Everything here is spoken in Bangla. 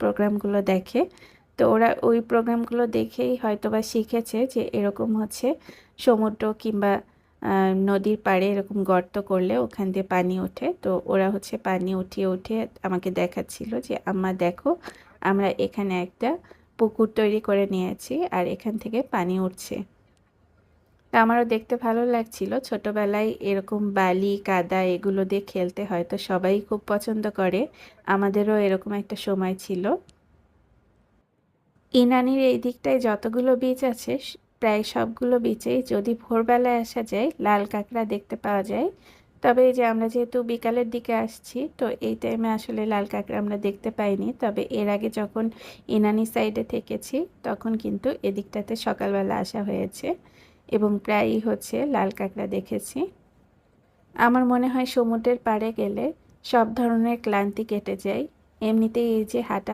প্রোগ্রামগুলো দেখে। তো ওরা ওই প্রোগ্রামগুলো দেখেই হয়তোবা শিখেছে যে এরকম হচ্ছে সমুদ্র কিংবা নদীর পাড়ে এরকম গর্ত করলে ওখান দিয়ে পানি ওঠে। তো ওরা হচ্ছে পানি উঠিয়ে উঠিয়ে আমাকে দেখাচ্ছিল যে আম্মা দেখো, আমরা এখানে একটা পুকুর তৈরি করে নিয়েছি আর এখান থেকে পানি উঠছে। তা আমারও দেখতে ভালো লাগছিল। ছোটবেলায় এরকম বালি কাদা এগুলো দিয়ে খেলতে হয়তো সবাই খুব পছন্দ করে। আমাদেরও এরকম একটা সময় ছিল। ইনানির এই দিকটায় যতগুলো বীচ আছে প্রায় সবগুলো বীচেই যদি ভোরবেলায় আসা যায় লাল কাঁকড়া দেখতে পাওয়া যায়। তবে এই যে আমরা যেহেতু বিকালের দিকে আসছি, তো এই টাইমে আসলে লাল কাঁকড়া আমরা দেখতে পাইনি। তবে এর আগে যখন ইনানি সাইডে থেকেছি তখন কিন্তু এদিকটাতে সকালবেলা আসা হয়েছে এবং প্রায়ই হচ্ছে লাল কাঁকড়া দেখেছি। আমার মনে হয় সমুদ্রের পাড়ে গেলে সব ধরনের ক্লান্তি কেটে যায়। এমনিতেই এই যে হাঁটা